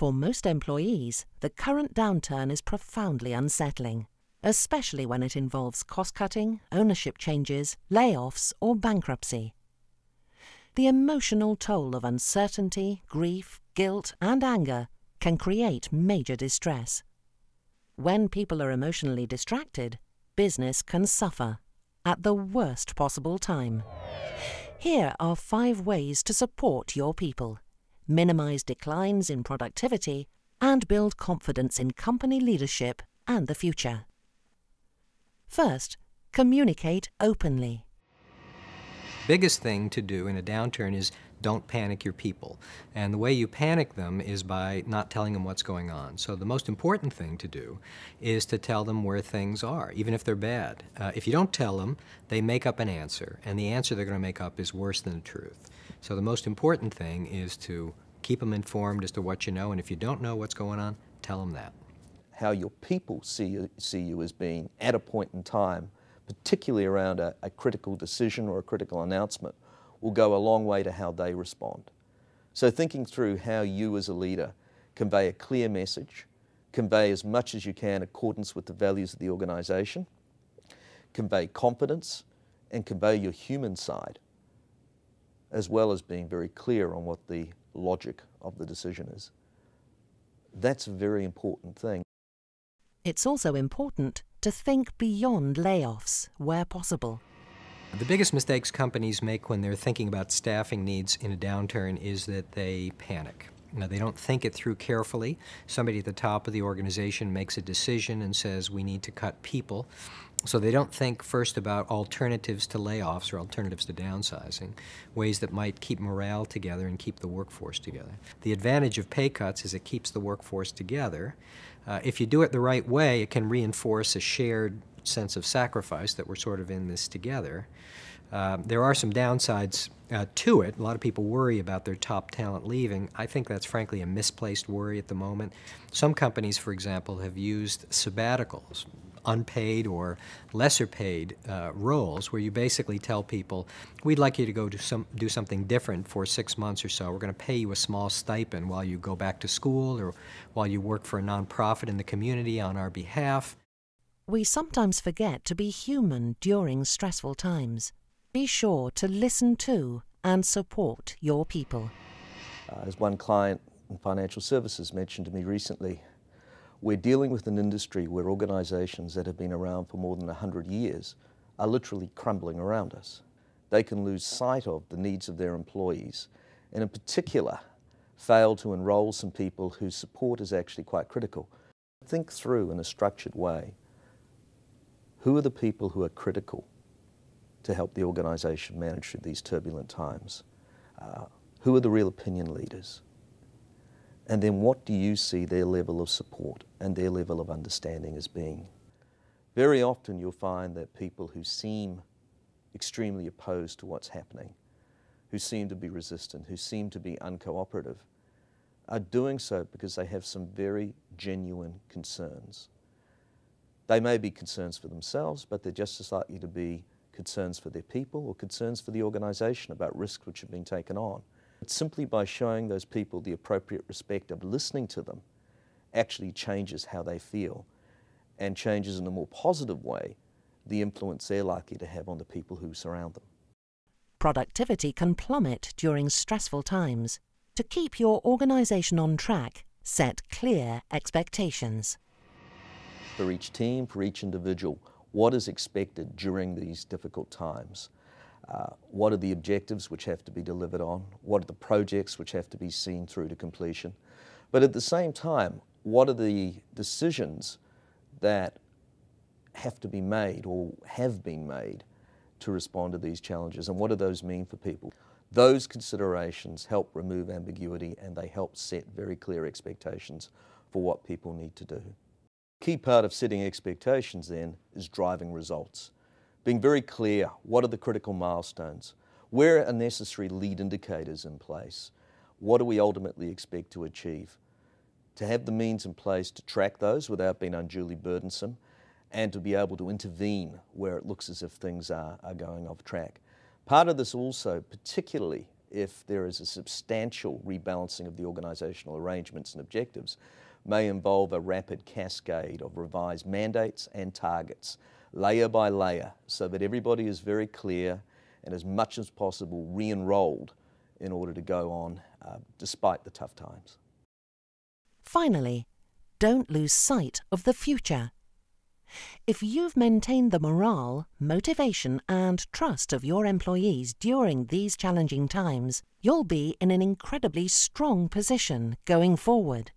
For most employees, the current downturn is profoundly unsettling, especially when it involves cost-cutting, ownership changes, layoffs, or bankruptcy. The emotional toll of uncertainty, grief, guilt, and anger can create major distress. When people are emotionally distracted, business can suffer at the worst possible time. Here are 5 ways to support your people, minimize declines in productivity, and build confidence in company leadership and the future. First, communicate openly. Biggest thing to do in a downturn is don't panic your people. And the way you panic them is by not telling them what's going on. So the most important thing to do is to tell them where things are, even if they're bad. If you don't tell them, they make up an answer, and the answer they're going to make up is worse than the truth. So the most important thing is to keep them informed as to what you know, and if you don't know what's going on, tell them that. How your people see you as being at a point in time, particularly around a critical decision or a critical announcement, will go a long way to how they respond. So thinking through how you as a leader convey a clear message, convey as much as you can in accordance with the values of the organisation, convey confidence, and convey your human side, as well as being very clear on what the logic of the decision is. That's a very important thing. It's also important to think beyond layoffs where possible. The biggest mistakes companies make when they're thinking about staffing needs in a downturn is that they panic. Now, they don't think it through carefully. Somebody at the top of the organization makes a decision and says, we need to cut people. So they don't think first about alternatives to layoffs or alternatives to downsizing, ways that might keep morale together and keep the workforce together. The advantage of pay cuts is it keeps the workforce together. If you do it the right way, it can reinforce a shared sense of sacrifice that we're sort of in this together. There are some downsides to it. A lot of people worry about their top talent leaving. I think that's frankly a misplaced worry at the moment. Some companies, for example, have used sabbaticals, unpaid or lesser paid roles, where you basically tell people, we'd like you to go do something different for 6 months or so. We're going to pay you a small stipend while you go back to school or while you work for a nonprofit in the community on our behalf. We sometimes forget to be human during stressful times. Be sure to listen to and support your people. As one client in financial services mentioned to me recently, we're dealing with an industry where organisations that have been around for more than 100 years are literally crumbling around us. They can lose sight of the needs of their employees, and in particular, fail to enrol some people whose support is actually quite critical. Think through in a structured way, who are the people who are critical to help the organisation manage through these turbulent times? Who are the real opinion leaders? And then what do you see their level of support and their level of understanding as being? Very often you'll find that people who seem extremely opposed to what's happening, who seem to be resistant, who seem to be uncooperative, are doing so because they have some very genuine concerns. They may be concerns for themselves, but they're just as likely to be concerns for their people or concerns for the organisation about risks which have been taken on. But simply by showing those people the appropriate respect of listening to them actually changes how they feel and changes in a more positive way the influence they're likely to have on the people who surround them. Productivity can plummet during stressful times. To keep your organisation on track, set clear expectations. For each team, for each individual, what is expected during these difficult times? What are the objectives which have to be delivered on? What are the projects which have to be seen through to completion? But at the same time, what are the decisions that have to be made or have been made to respond to these challenges, and what do those mean for people? Those considerations help remove ambiguity, and they help set very clear expectations for what people need to do. Key part of setting expectations then is driving results. Being very clear, what are the critical milestones? Where are necessary lead indicators in place? What do we ultimately expect to achieve? To have the means in place to track those without being unduly burdensome, and to be able to intervene where it looks as if things are going off track. Part of this also, particularly if there is a substantial rebalancing of the organisational arrangements and objectives, may involve a rapid cascade of revised mandates and targets, layer by layer, so that everybody is very clear and as much as possible re-enrolled in order to go on despite the tough times. Finally, don't lose sight of the future. If you've maintained the morale, motivation and trust of your employees during these challenging times, you'll be in an incredibly strong position going forward.